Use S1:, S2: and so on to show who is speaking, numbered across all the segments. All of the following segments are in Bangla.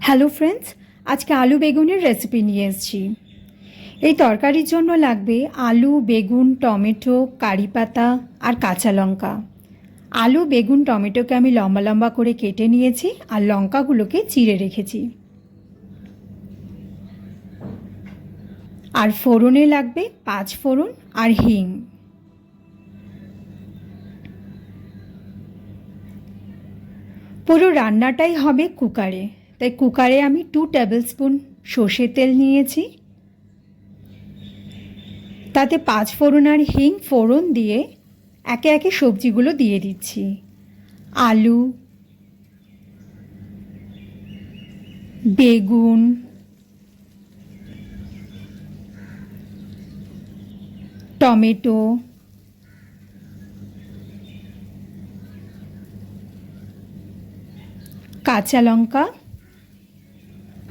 S1: হ্যালো ফ্রেন্ডস, আজকে আলু বেগুনের রেসিপি নিয়ে এসেছি। এই তরকারির জন্য লাগবে আলু, বেগুন, টমেটো, কারি পাতা আর কাঁচা লঙ্কা। আলু, বেগুন, টমেটোকে আমি লম্বা লম্বা করে কেটে নিয়েছি আর লঙ্কাগুলোকে চিড়ে রেখেছি। আর ফোড়নে লাগবে 5 ফোড়ন আর হিং। পুরো রান্নাটাই হবে কুকারে, তাই কুকারে আমি 2 টেবিল স্পুন সর্ষের তেল নিয়েছি। তাতে 5 ফোড়ন আর হিং ফোড়ন দিয়ে একে একে সবজিগুলো দিয়ে দিচ্ছি। আলু, বেগুন, টমেটো, কাঁচা লঙ্কা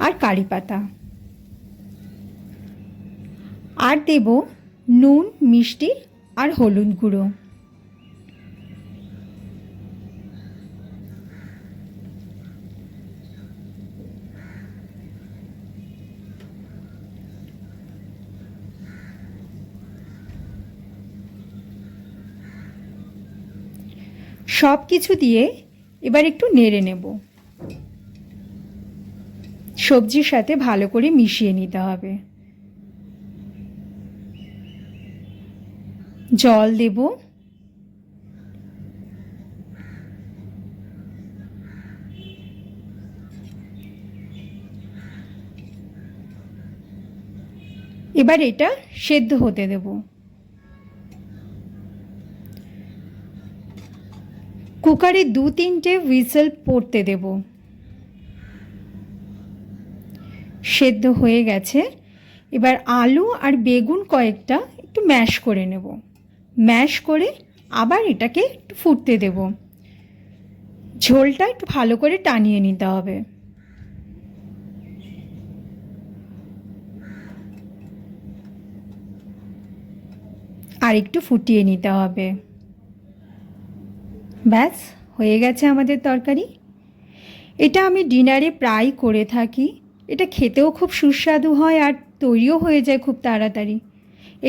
S1: আর কারি পাতা। আর দেব নুন, মিষ্টি আর হলুদ গুঁড়ো। সব কিছু দিয়ে এবার একটু নেড়ে নেব। সবজির সাথে ভালো করে মিশিয়ে নিতে হবে। জল দেব। এবার এটা সেদ্ধ হতে দেব। কুকারে 2-3টে হুইসেল পড়তে দেব। সেদ্ধ হয়ে গেছে। এবার আলু আর বেগুন কয়েকটা একটু ম্যাশ করে নেব। ম্যাশ করে আবার এটাকে একটু ফুটতে দেব। ঝোলটা একটু ভালো করে টানিয়ে নিতে হবে। আর একটু ফুটিয়ে নিতে হবে। ব্যাস হয়ে গেছে আমাদের তরকারি। এটা আমি ডিনারে প্রায় করে থাকি। এটা খেতেও খুব সুস্বাদু হয় আর তৈরিও হয়ে যায় খুব তাড়াতাড়ি।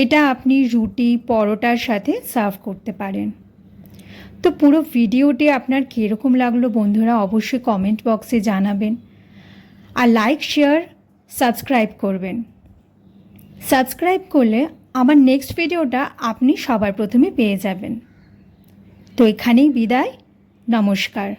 S1: এটা আপনি রুটি, পরোটার সাথে সার্ভ করতে পারেন। তো পুরো ভিডিওটি আপনার কীরকম লাগলো বন্ধুরা অবশ্যই কমেন্ট বক্সে জানাবেন। আর লাইক, শেয়ার, সাবস্ক্রাইব করবেন। সাবস্ক্রাইব করলে আমার নেক্সট ভিডিওটা আপনি সবার প্রথমে পেয়ে যাবেন। তো এখানেই বিদায়। নমস্কার।